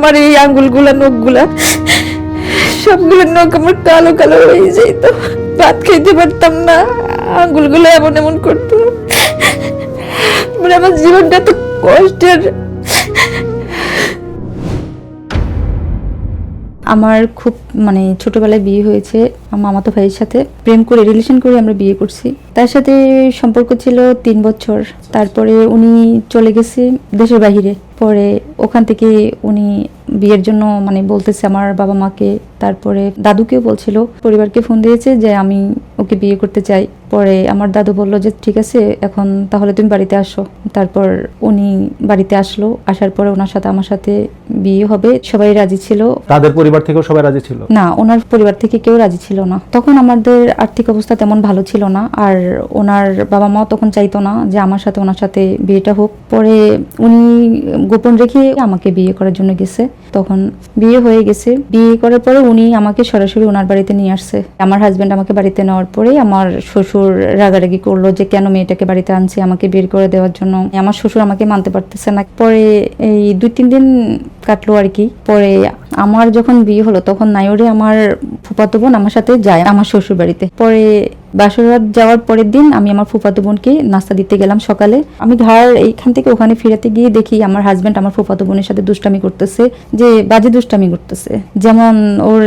আমার এই আঙ্গুলগুলা নখগুলা সবগুলো নখ আমার কালো কালো হয়ে যেত, ভাত খাইতে পারতাম না, আঙ্গুলগুলো এমন এমন করতো। মানে আমার জীবনটা তো কষ্টের। আমার খুব মানে ছোটবেলায় বিয়ে হয়েছে আমার মামাতো ভাইয়ের সাথে, প্রেম করে রিলেশন করে আমরা বিয়ে করছি। তার সাথে সম্পর্ক ছিল 3 বছর। তারপরে উনি চলে গেছে দেশের বাহিরে। পরে ওখান থেকে উনি বিয়ের জন্য মানে বলতেছে আমার বাবা মাকে, তারপরে দাদুকেও বলছিল, পরিবারকে ফোন দিয়েছে যে আমি ওকে বিয়ে করতে চাই। পরে আমার দাদু বলল যে ঠিক আছে এখন তাহলে তুমি বাড়িতে আসো। তারপর উনি বাড়িতে আসলো, আসার পরে ওনার সাথে আমার সাথে বিয়ে হবে, সবাই রাজি ছিল। তাদের পরিবার থেকেও সবাই রাজি ছিল না, ওনার পরিবার থেকে কেউ রাজি ছিল না। তখন আমাদের আর্থিক অবস্থা তেমন ভালো ছিল না, আর ওনার বাবা মাও তখন চাইতো না যে আমার সাথে ওনার সাথে বিয়েটা হোক। পরে উনি গোপন রেখে আমাকে বিয়ে করার জন্য গেছে। তখন বিয়ে হয়ে গেছে। বিয়ে করার পরে উনি আমাকে সরাসরি ওনার বাড়িতে নিয়ে আসছে। আমার হাজবেন্ড আমাকে বাড়িতে নেওয়ার পরে আমার শ্বশুর রাগারাগি করলো যে কেন মেয়েটাকে বাড়িতে আনছে আমাকে বের করে দেওয়ার জন্য। আমার শ্বশুর আমাকে মানতে পারতেছে না। পরে এই 2-3 দিন কাটলো আর কি। পরে আমার যখন বিয়ে হলো তখন নায়রে আমার ফুফাতো বোন আমার সাথে যায় আমার শ্বশুর বাড়িতে। পরে বাসরাত যাওয়ার পরের দিন আমি আমার ফুফাতো বোনকে নাস্তা দিতে গেলাম সকালে। আমি ঘর এইখান থেকে ওখানে ফিরাতে গিয়ে দেখি আমার হাজবেন্ড আমার ফুফাতো বোনের সাথে দুষ্টামি করতেছে, যে বাজে দুষ্টামি করতেছে। যেমন ওর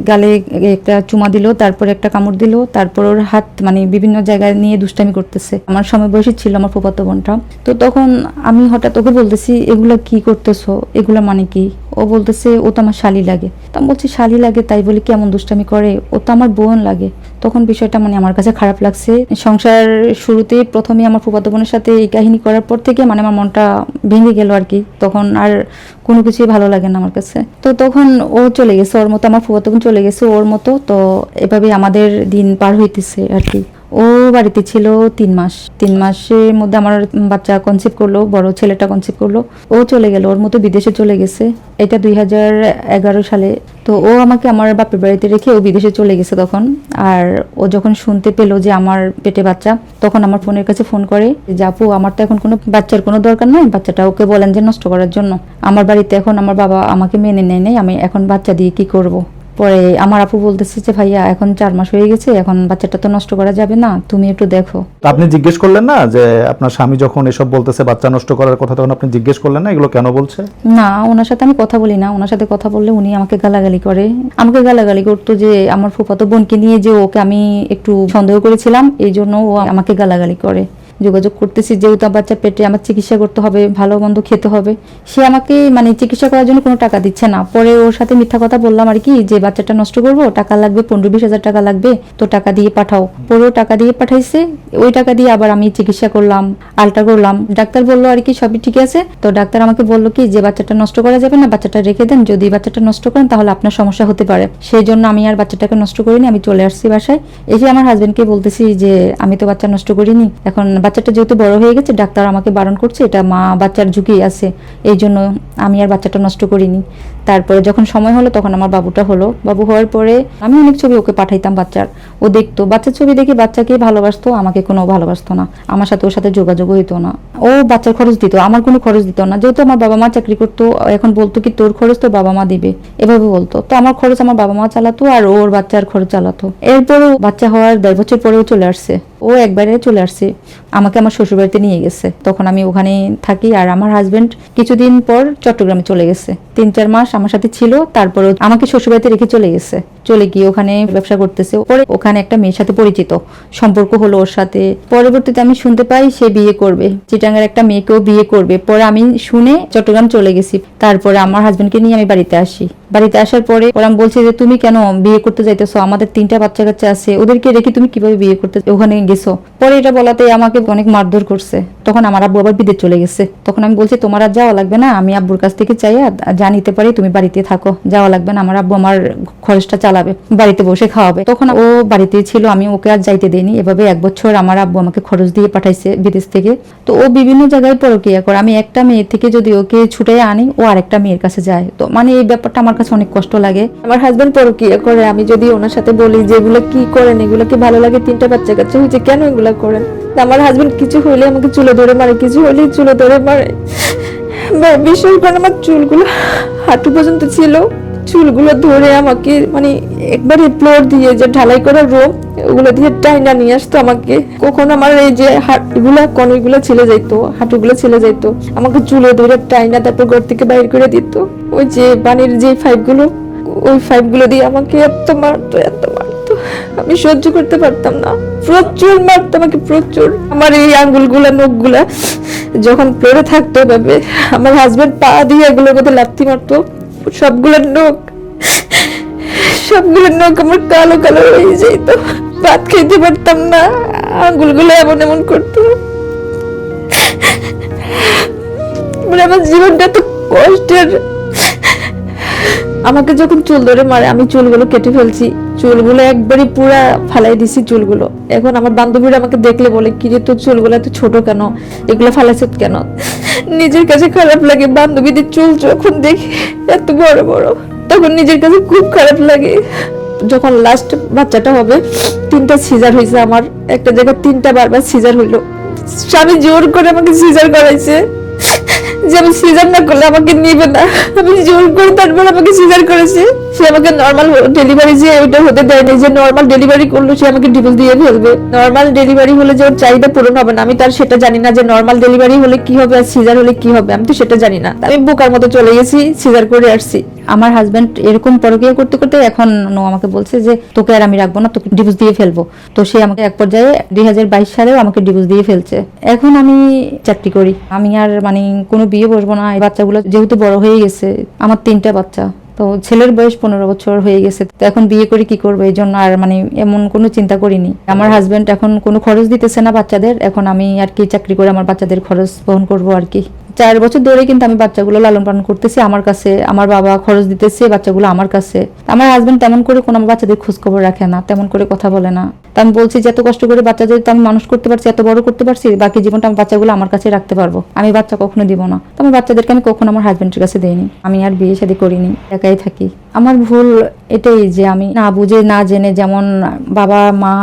গালে একটা চুমা দিল, তারপর একটা কামড় দিল, তারপর ওর হাত মানে বিভিন্ন জায়গায় নিয়ে দুষ্টামি করতেছে। আমার সমবয়সী ছিল আমার ফুফাতো বোনটা। তো তখন আমি হঠাৎ ওকে বলতেছি এগুলা কি করতেছো, এগুলা মানে কি? ও বলতেছে ও তো আমার শালি লাগে। তো আমি বলছি শালি লাগে তাই বলে কেমন দুষ্টামি করে, ও তো আমার বোন লাগে। তখন বিষয়টা মানে আমার কাছে খারাপ লাগছে। সংসার শুরুতে প্রথমে আমার ফুফাতো বোনের সাথে এই কাহিনী করার পর থেকে মানে আমার মনটা ভেঙে গেল আর কি। তখন আর কোনো কিছুই ভালো লাগে না আমার কাছে। তো তখন ও চলে গেছে ওর মতো, আমার ফুফাতো বোন চলে গেছে ওর মতো। তো এভাবে আমাদের দিন পার হইতেছে আর কি। ও বাড়িতে ছিল 3 মাস। 3 মাসের মধ্যে আমার বাচ্চা কনসিভ করলো, বড় ছেলেটা কনসিভ করলো। ও চলে গেল, ওর মতো বিদেশে চলে গেছে। এটা 2011 সালে। তো ও আমাকে আমার বাপের বাড়িতে রেখে ও বিদেশে চলে গেছে তখন। আর ও যখন শুনতে পেলো যে আমার পেটে বাচ্চা, তখন আমার ফোনের কাছে ফোন করে যে আপু আমার তো এখন কোনো বাচ্চার কোনো দরকার নাই, বাচ্চাটা ওকে বলেন যে নষ্ট করার জন্য। আমার বাড়িতে এখন আমার বাবা আমাকে মেনে নেয় নাই, আমি এখন বাচ্চা দিয়ে কি করব। পরে আমার আপু বলতেছে যে ভাইয়া এখন 4 মাস হয়ে গেছে, এখন বাচ্চাটা তো নষ্ট করা যাবে না, তুমি একটু দেখো। তো আপনি জিজ্ঞেস করলেন না যে আপনার স্বামী যখন এসব বলতেছে বাচ্চা নষ্ট করার কথা, তখন আপনি জিজ্ঞেস করলেন না এগুলো কেন বলছে? না, ওনার সাথে আমি কথা বলি না। ওনার সাথে কথা বললে উনি আমাকে গালাগালি করে। আমাকে গালাগালি করতো যে আমার ফুফাতো বোনকে নিয়ে যে ওকে আমি একটু সন্দেহ করেছিলাম, এই জন্য ও আমাকে গালাগালি করে। যোগাযোগ করতেছি যেহেতু বাচ্চা পেটে, আমার চিকিৎসা করতে হবে, ভালো মন্দ খেতে হবে। সে আমাকে মানে চিকিৎসা করার জন্য কোনো টাকা দিচ্ছে না। পরে ওর সাথে মিথ্যা কথা বললাম আর কি, যে বাচ্চাটা নষ্ট করবো, টাকা লাগবে 15-20 হাজার টাকা লাগবে, তো টাকা দিয়ে পাঠাও। পরেও টাকা দিয়ে পাঠাইছে। ওই টাকা দিয়ে আবার আমি চিকিৎসা করলাম, আলট্রা করলাম। ডাক্তার বললো আর কি সবই ঠিক আছে। তো ডাক্তার আমাকে বললো কি যে বাচ্চাটা নষ্ট করা যাবে না, বাচ্চাটা রেখে দেন, যদি বাচ্চাটা নষ্ট করেন তাহলে আপনার সমস্যা হতে পারে। সেই জন্য আমি আর বাচ্চাটাকে নষ্ট করিনি, আমি চলে আসছি বাসায়। এসে আমার হাজবেন্ডকে বলতেছি যে আমি তো বাচ্চা নষ্ট করিনি, এখন বাচ্চাটা যেহেতু বড় হয়ে গেছে ডাক্তার আমাকে বারণ করছে, এটা মা বাচ্চার ঝুঁকি আছে, এই জন্য আমি আর বাচ্চাটা নষ্ট করিনি। তারপরে যখন সময় হলো তখন আমার বাবুটা হলো। বাবু হওয়ার পরে আমি অনেক ছবি ওকে পাঠাইতাম বাচ্চার, ও দেখতো। বাচ্চার ছবি দেখে বাচ্চাকে ভালোবাসতো, আমাকে কোনো ভালোবাসতো না, আমার সাথে ওর সাথে যোগাযোগ হইতো না। ও বাচ্চার খরচ দিত, আমার কোনো খরচ দিত না। যেহেতু আমার বাবা মা চাকরি করতো, এখন বলতো কি তোর খরচ তোর বাবা মা দিবে, এভাবে বলতো। তো আমার খরচ আমার বাবা মা চালাতো আর ওর বাচ্চার খরচ চালাতো। এরপরও বাচ্চা হওয়ার 1.5 বছর পরেও চলে আসছে। ও একবারে চলে আসছে, আমাকে আমার শ্বশুর বাড়িতে নিয়ে গেছে। তখন আমি ওখানে থাকি। আর আমার হাজবেন্ড কিছুদিন পর চট্টগ্রামে চলে গেছে, 3-4 মাস আমার সাথে ছিল। তারপরে আমাকে শ্বশুর বাড়িতে রেখে চলে গেছে। চলে গিয়ে ওখানে ব্যবসা করতেছে। পরে ওখানে একটা মেয়ের সাথে পরিচিত, সম্পর্ক হলো ওর সাথে। পরবর্তীতে আমি শুনতে পাই সে বিয়ে করবে, চিটাঙ্গের একটা মেয়েকেও বিয়ে করবে। পরে আমি শুনে চট্টগ্রাম চলে গেছি। তারপরে আমার হাজবেন্ডকে নিয়ে আমি বাড়িতে আসি। বাড়িতে আসার পরে ওরা বলছে যে তুমি কেন বিয়ে করতে যাইতেছো, আমাদের 3টা বাচ্চা কাচ্চা আছে, ওদেরকে রেখে তুমি কিভাবে বিয়ে করতে ওখানে গেছো। পরে এটা বলাতে আমাকে অনেক মারধর করছে। তখন আমার আব্বু আবার বিদেশ চলে গেছে। তখন আমি বলছি তোমার আর যাওয়া লাগবে না, আমি আব্বুর কাছ থেকে চাইয়া যা নিতে পারি তুমি বাড়িতে থাকো, যাওয়া লাগবে না, আমার আব্বু আমার খরচটা চালাবে, বাড়িতে বসে খাওয়াবে। তখন ও বাড়িতে ছিল, আমি ওকে আর যাইতে দেইনি। এভাবে 1 বছর আমার আব্বু আমাকে খরচ দিয়ে পাঠাইছে বিদেশ থেকে। তো ও বিভিন্ন জায়গায় পরকীয়া করে। আমি একটা মেয়ে থেকে যদি ওকে ছুটাই আনি, ও আরেকটা মেয়ের কাছে যায়। তো মানে এই ব্যাপারটা আমার কাছে অনেক কষ্ট লাগে। আমার হাজবেন্ড পরকীয়া করে, আমি যদি ওনার সাথে বলি যে এগুলো কি করেন, এগুলো কি ভালো লাগে, 3টা বাচ্চা কাচ্চা হয়েছে কেন এগুলা করেন। আমার হাজবেন্ড কিছু হইলে আমাকে চুলে ধরে মারে, কিছু হইলে চুলে ধরে মারে। বিশেষ করে আমার চুলগুলো হাঁটু পর্যন্ত ছিল, চুলগুলো ধরে আমাকে মানে একবারে ফ্লোর দিয়ে যে ঢালাই করা রুম ওগুলো দিয়ে টাইনা নিয়ে আসতো আমাকে। কখন আমার এই যে হাঁটুগুলা কনুইগুলো ছিলে যাইতো, হাঁটুগুলো ছিলে যাইতো, আমাকে চুলে ধরে টাইনা তারপর ঘর থেকে বাইর করে দিত। ওই যে পানির যে পাইপগুলো, ওই পাইপগুলো দিয়ে আমাকে এত মারতো, আমি সহ্য করতে পারতাম না। প্রচুর মারতো আমাকে, প্রচুর। আমার এই আঙ্গুলগুলা, নখগুলা যখন ফ্লোরে থাকতো এভাবে, আমার হাজবেন্ড পা দিয়ে এগুলোর মধ্যে লাথি মারতো। সবগুলোর নখ আমার কালো কালো হয়ে যেত, ভাত খেতে পারতাম না, আঙ্গুলগুলো এমন এমন করতো। মানে আমার জীবনটা তো কষ্টের। আমাকে যখন চুল ধরে মারে, আমি চুলগুলো কেটে ফেলছি, চুলগুলো একবারই পুরা ফালাই দিছি চুলগুলো। এখন আমার বান্ধবীরা আমাকে দেখলে বলে, কি রে তোর চুলগুলো এত ছোট কেন, এগুলো ফালাইছত কেন? নিজের কাছে খারাপ লাগে, বান্ধবীদের চুল যখন দেখি এত বড় বড়, তখন নিজের কাছে খুব খারাপ লাগে। যখন লাস্ট বাচ্চাটা হবে, 3টা সিজার হয়েছে আমার, একটা জায়গায় 3টা বারবার সিজার হইলো। স্বামী জোর করে আমাকে সিজার করাইছে, যে আমি সিজার না করলে আমাকে নিবে না। আমি জোর করে তারপর আমাকে সিজার করেছে। সে আমাকে নর্মাল ডেলিভারি যে ওইটা হতে দেয়নি, যে নর্মাল ডেলিভারি করলো সে আমাকে ডিভোর্স দিয়ে ফেলবে। নর্মাল ডেলিভারি হলে যে ওর চাহিদা পূরণ হবে না, আমি তার সেটা জানি না, যে নর্মাল ডেলিভারি হলে কি হবে আর সিজার হলে কি হবে, আমি তো সেটা জানি না। আমি বোকার মতো চলে গেছি, সিজার করে আসছি। আমার হাজবেন্ড এরকম পরকীয়া করতে করতে এখন আমাকে বলছে যে তোকে আর আমি রাখবো না, তোকে ডিভোর্স দিয়ে ফেলবো। তো সে আমাকে এক পর্যায়ে 2022 সালেও আমাকে ডিভোর্স দিয়ে ফেলছে। এখন আমি চাকরি করি, আমি আর মানে কোনো বিয়ে বসবো না। এই বাচ্চাগুলো যেহেতু বড় হয়ে গেছে, আমার 3টা বাচ্চা, তো ছেলের বয়স 15 বছর হয়ে গেছে, তো এখন বিয়ে করে কি করবো, এই জন্য আর মানে এমন কোনো চিন্তা করিনি। আমার হাজবেন্ড এখন কোনো খরচ দিতেছে না বাচ্চাদের, এখন আমি আর কি চাকরি করে আমার বাচ্চাদের খরচ বহন করবো আর কি। 4 বছর ধরে কিন্তু আমি বাচ্চাগুলো লালন পালন করতেছি আমার কাছে, আমার বাবা খরচ দিতেছে বাচ্চাগুলো আমার কাছে। আমার হাজবেন্ড তেমন করে কোনো আমার বাচ্চাদের খোঁজ খবর রাখে না, তেমন করে কথা বলে না। তা আমি বলছি যে এত কষ্ট করে বাচ্চাদের তো আমি মানুষ করতে পারছি, এত বড় করতে পারছি, বাকি জীবনটা আমি বাচ্চাগুলো আমার কাছে রাখতে পারবো, আমি বাচ্চা কখনো দিব না। তো আমার বাচ্চাদেরকে আমি কখনো আমার হাজবেন্ডের কাছে দেইনি, আমি আর বিয়ে শাদী করিনি, একাই থাকি। আমার ভুল এটাই যে আমি না বুঝে না জেনে, যেমন বাবা মা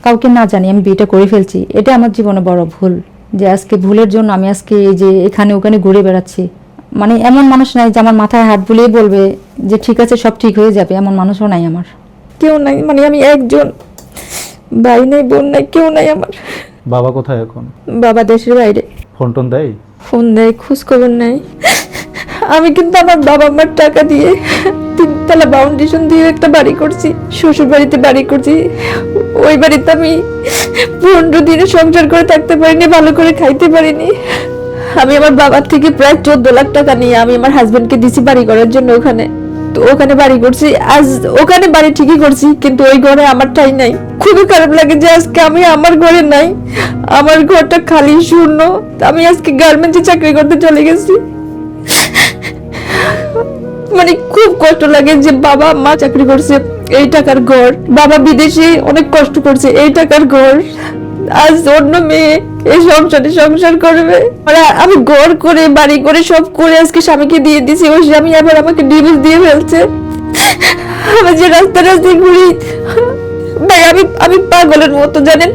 কাউকে না জানি আমি বিয়েটা করে ফেলছি, এটা আমার জীবনে বড় ভুল। যে আজকে ভুলের জন্য আমি আজকে এই যে এখানে ওখানে ঘুরে বেড়াচ্ছি। মানে এমন মানুষ নাই যে আমার মাথায় হাত বুলিয়ে বলবে যে ঠিক আছে সব ঠিক হয়ে যাবে, এমন মানুষও নাই আমার, কেউ নাই। মানে আমি একজন, ভাই নাই, বোন নাই, কেউ নাই আমার। বাবা কোথায় এখন? বাবা দেশের বাইরে। ফোন টোন দেয়? ফোন দেয়, খোঁজ খবর নেই। আমি কিন্তু আমার বাবা মার টাকা দিয়ে 3তলা ফাউন্ডেশন দিয়ে একটা বাড়ি করছি, শ্বশুর বাড়িতে বাড়ি করছি। ওই বাড়িতে আমি 15 দিনে সংসার করে থাকতে পারিনি, ভালো করে খাইতে পারিনি। আমি আমার বাবার থেকে প্রায় 14 লাখ টাকা নিয়ে আমি আমার হাজবেন্ডকে দিছি বাড়ি করার জন্য ওখানে। তো ওখানে বাড়ি করছি, আজ ওখানে বাড়ি ঠিকই করছি, কিন্তু ওই ঘরে আমার ঠাই নাই। খুবই খারাপ লাগে যে আজকে আমি আমার ঘরে নাই, আমার ঘরটা খালি শূন্য। আমি আজকে গার্মেন্টসে চাকরি করতে চলে গেছি। মানে খুব কষ্ট লাগে যে বাবা মা চাকরি করছে, এই টাকার ঘর, বাবা বিদেশে অনেক কষ্ট করছে, এই টাকার ঘর, আজ অন্য মেয়ে এই সংসারে সংসার করবে। মানে আমি ঘর করে বাড়ি করে সব করে আজকে স্বামীকে দিয়ে দিছি, ওই স্বামী আবার আমাকে ডিভোর্স দিয়ে ফেলছে। আমি যে রাস্তায় ঘুরি ভাই, আমি পাগলের মতো, জানেন।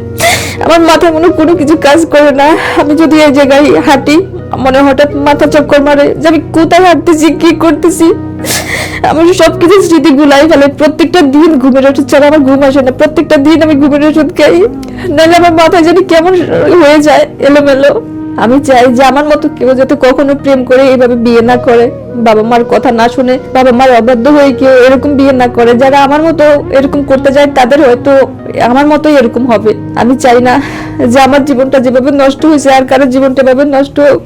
আমার মাথায় কোনো কিছু কাজ করে না। আমি যদি এই জায়গায় হাঁটি, মনে হঠাৎ মাথা চক্কর মারে যে আমি কোথায় হাঁটতেছি, কি করতেছি। আমি সবকিছু স্মৃতি গুলাই ফেলে। প্রত্যেকটা দিন ঘুমের ওষুধ ছাড়া আমার ঘুম আসে না, প্রত্যেকটা দিন আমি ঘুমের ওষুধ খাই, নাহলে আমার মাথায় জানি কেমন হয়ে যায়, এলোমেলো। আমি চাই যে আমার মতো কেউ যাতে কখনো প্রেম করে এইভাবে বিয়ে না করে, বাবা মার কথা না শুনে, বাবা মার অবাধ্য হয়ে কেউ এরকম বিয়ে না করে। যারা আমার মতো এরকম করতে যায় তাদের হয়তো আমার মতোই এরকম হবে। আমি চাই না যে আমার জীবনটা যেভাবে নষ্ট হয়েছে আর কারোর জীবনটা এভাবে নষ্ট হোক।